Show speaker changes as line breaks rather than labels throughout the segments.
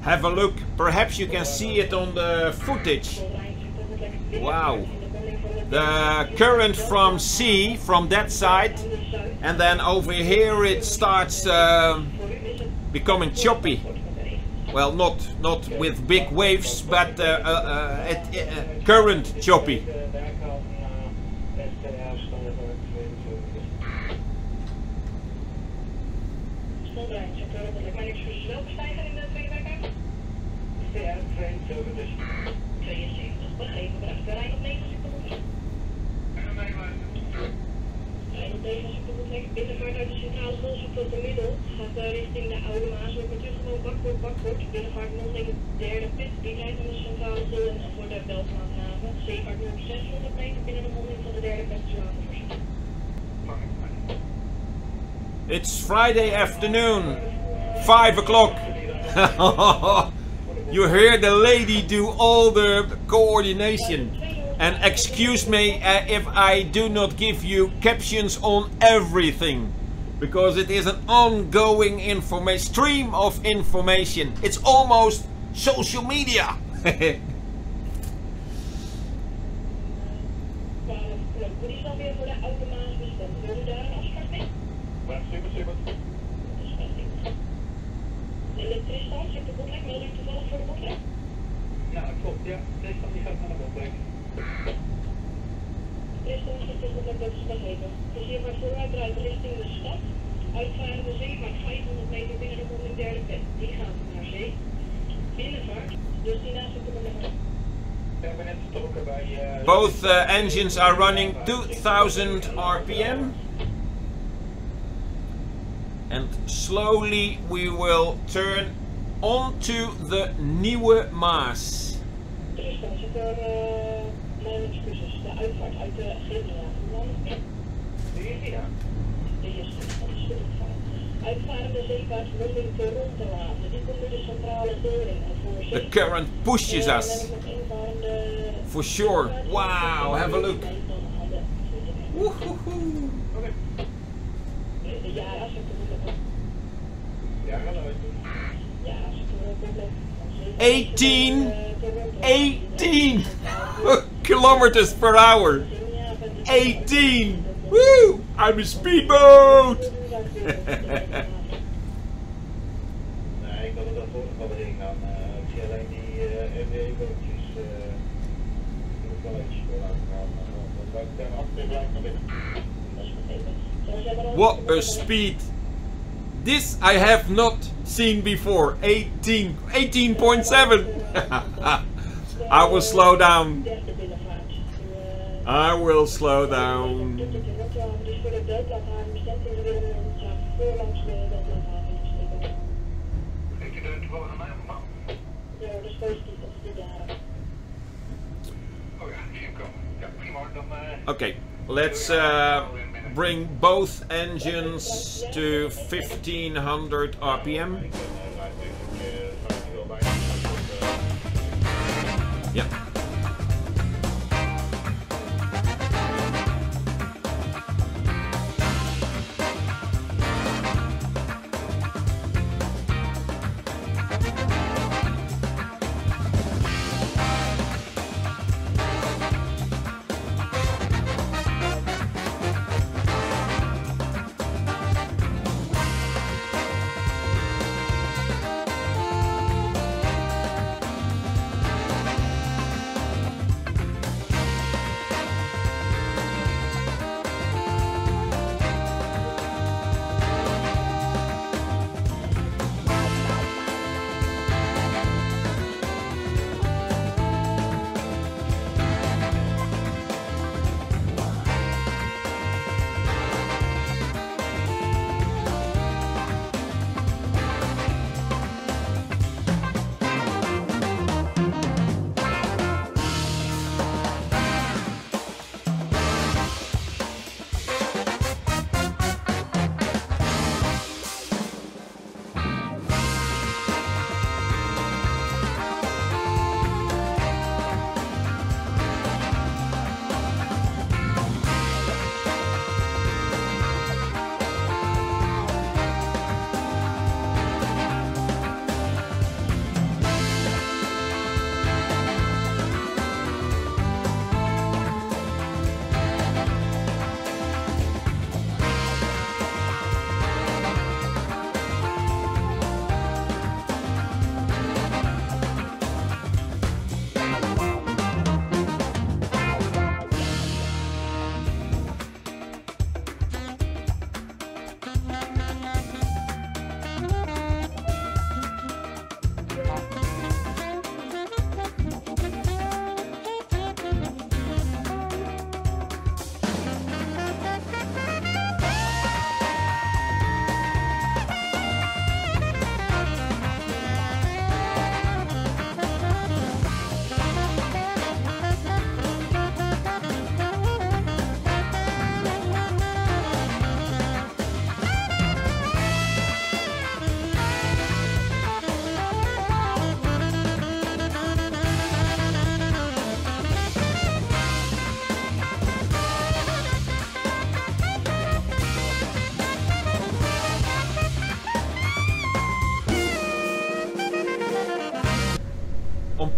Have a look. Perhaps you can see it on the footage. Wow. The current from sea, from that side, and then over here it starts becoming choppy. Well, not with big waves, but current choppy.
Binnenvaart uit de centrale schoolzoek tot de middel gaat richting de Oude Maas. We terug gewoon bakboord. Binnenvaart monding derde pit. Die rijdt aan de centrale school en voor de Beltmaathaven. Zeevaart nu op 600 meter binnen de monding van de derde pit.
It's Friday afternoon, 5 o'clock. You hear the lady do all the coordination. And excuse me if I do not give you captions on everything, because it is an ongoing stream of information. It's almost social media.
Dus hier maar vooruit rijdt richting de stad. Uitvarende zeevaart 500 meter binnen de monding derde pet. Die gaat naar zee. Binnenvaart, dus die naast de monding.
Both engines are running 2000 RPM. And slowly we will turn onto the Nieuwe Maas.
Tristan zit er, mijn excuses, de uitvaart uit de Gillia. De Gillia? De eerste, dat is goed van. Uitvarende zeevaart monding te rond te laten. Die komt nu de centrale deuren.
The current pushes us. For sure. Wow, have a look. Woohoo. 18 kilometers per hour. 18. Woo! I'm a speedboat.
Nee, ik wil er dat voor wel erin gaan. Ik zie alleen die MW-bootjes. Die moet wel eventjes voor laten gaan. Want daar achter blijft naar binnen.
What a speed! This I have not seen before. 18.7. I will slow down. I will slow down. Okay, let's bring both engines to 1500 RPM. Yeah.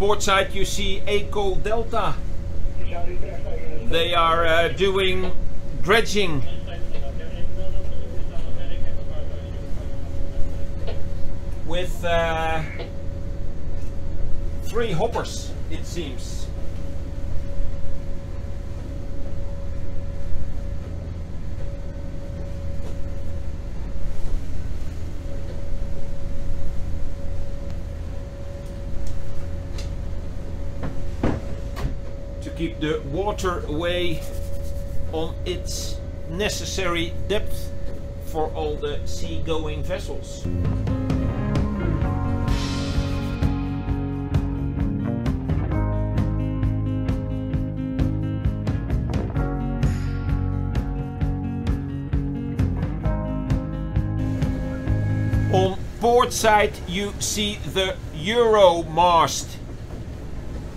port side you see Eco Delta. They are doing dredging. With 3 hoppers, it seems. To keep the waterway on its necessary depth for all the sea-going vessels. On port side you see the Euro mast.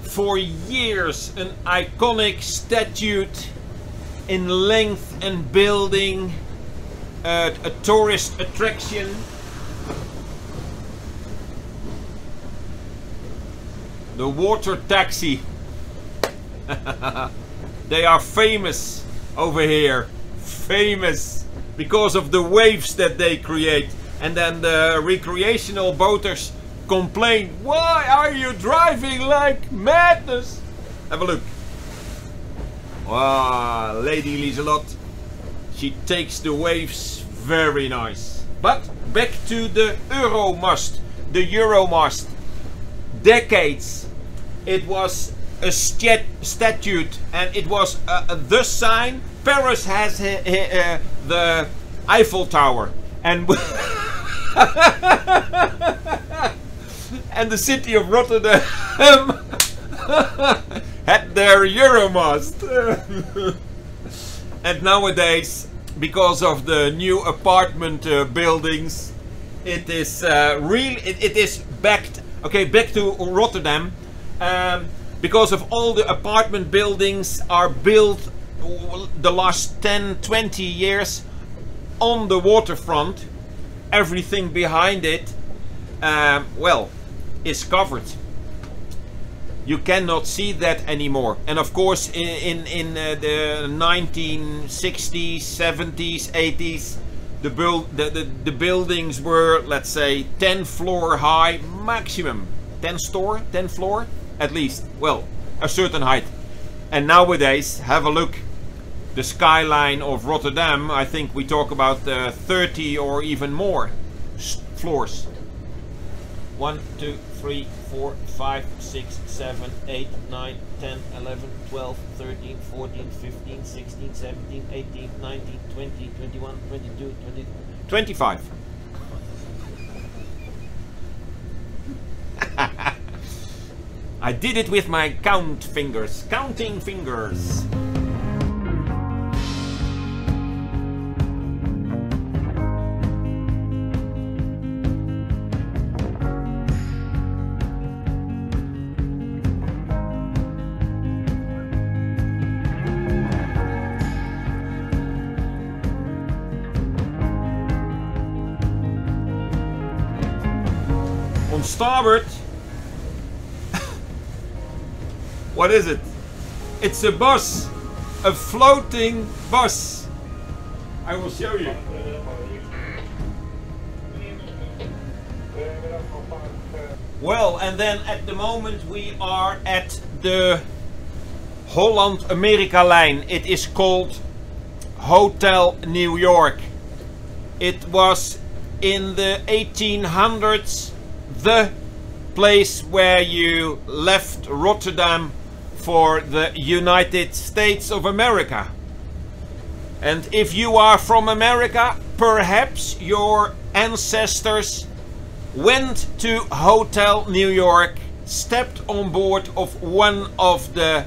For years an iconic statue in length and building, a tourist attraction. The water taxi. They are famous over here. Famous because of the waves that they create. And then the recreational boaters complain, why are you driving like madness? Have a look. Wow, Lady Liselot. She takes the waves very nice. But back to the Euromast. The Euromast. Decades. It was a statue and it was the sign. Paris has the Eiffel Tower. And and the city of Rotterdam had their Euromast. And nowadays, because of the new apartment buildings, it is it is backed. Okay, back to Rotterdam. Because of all the apartment buildings are built the last 10-20 years on the waterfront, everything behind it, well, is covered. You cannot see that anymore. And of course, in the 1960s, 70s, 80s, the buildings were, let's say, 10 floor high maximum. 10 floor at least. Well, a certain height. And nowadays, have a look. The skyline of Rotterdam, I think we talk about 30 or even more floors. 1, 2, 3, 4, 5, 6, 7, 8, 9, 10, 11, 12, 13, 14, 15, 16, 17, 18, 19, 20, 21, 22, 23, 25. I did it with my counting fingers. On starboard, what is it? It's a bus, a floating bus. I will show you. Well, and then at the moment we are at the Holland-Amerika line. It is called Hotel New York. It was in the 1800s the place where you left Rotterdam for the United States of America. And if you are from America, perhaps your ancestors went to Hotel New York, stepped on board of one of the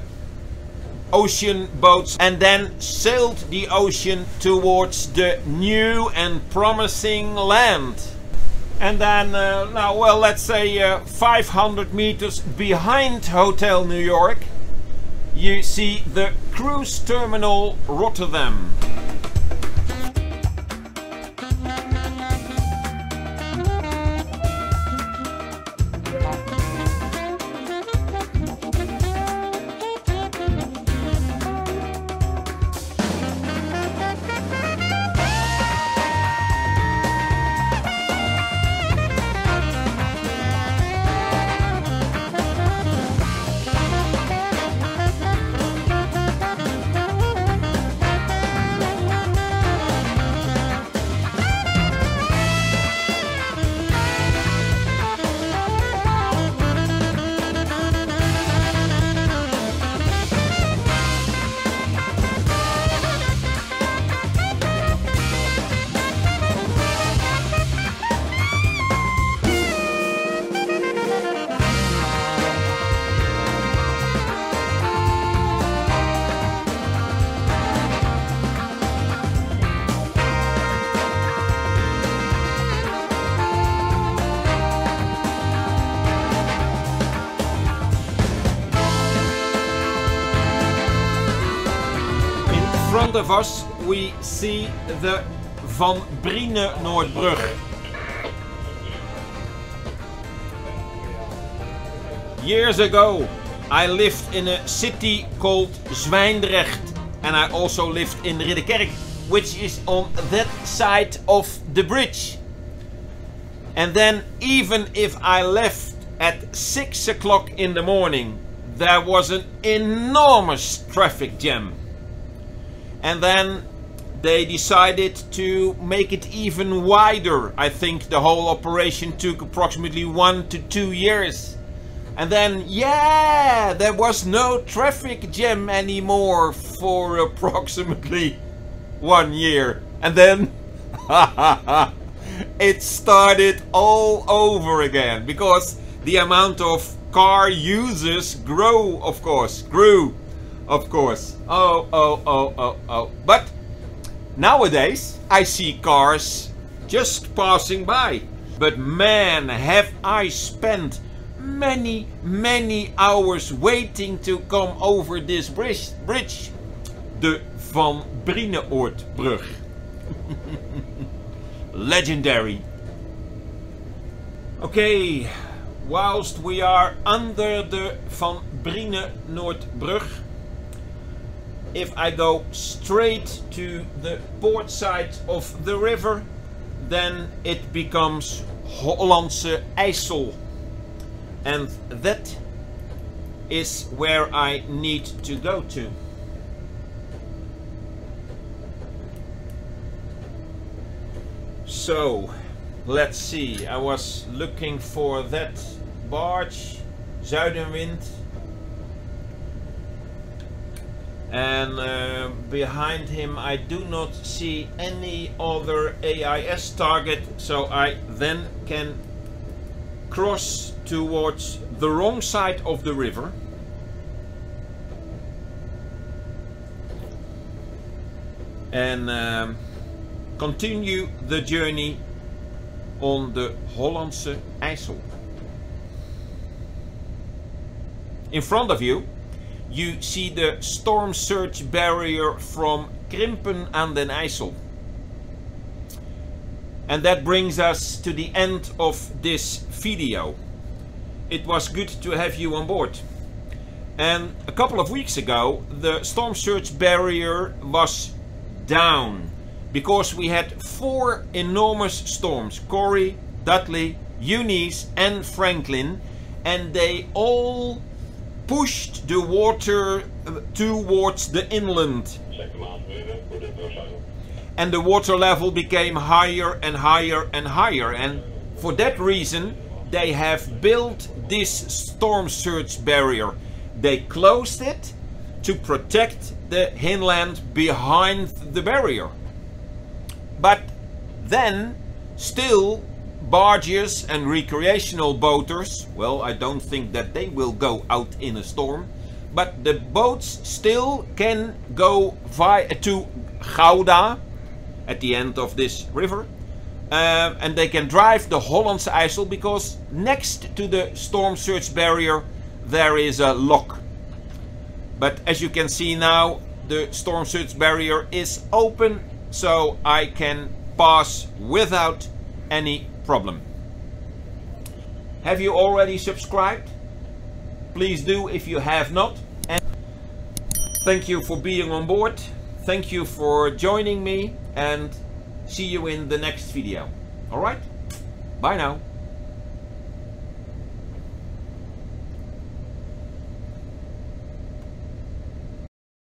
ocean boats and then sailed the ocean towards the new and promising land. And then, now, well, let's say 500 meters behind Hotel New York, you see the cruise terminal Rotterdam. front of us we see the Van Brienenoordbrug. Years ago I lived in a city called Zwijndrecht, and I also lived in Ridderkerk, which is on that side of the bridge. And then even if I left at 6 o'clock in the morning, there was an enormous traffic jam. And then they decided to make it even wider. I think the whole operation took approximately 1 to 2 years. And then, yeah, there was no traffic jam anymore for approximately 1 year. And then, it started all over again. Because the amount of car users grew, of course. Oh. But nowadays, I see cars just passing by. But man, have I spent many hours waiting to come over this bridge. The Van Brienenoordbrug. Legendary. Okay, whilst we are under the Van Brienenoordbrug, if I go straight to the port side of the river, then it becomes Hollandse IJssel. And that is where I need to go to. So, let's see. I was looking for that barge, Zuidenwind. And behind him I do not see any other AIS target, so I then can cross towards the wrong side of the river and continue the journey on the Hollandse IJssel. In front of you, you see the storm surge barrier from Krimpen aan den IJssel. And that brings us to the end of this video. It was good to have you on board. And a couple of weeks ago, the storm surge barrier was down because we had 4 enormous storms: Corey, Dudley, Eunice and Franklin, and they all pushed the water towards the inland. And the water level became higher and higher and higher, and for that reason they have built this storm surge barrier. They closed it to protect the inland behind the barrier. But then still barges and recreational boaters, well, I don't think that they will go out in a storm, but the boats still can go to Gouda at the end of this river, and they can drive the Hollandse IJssel because next to the storm surge barrier there is a lock. But as you can see now, the storm surge barrier is open, so I can pass without any problem. Have you already subscribed? Please do if you have not. And thank you for being on board. Thank you for joining me, and see you in the next video. Alright? Bye now.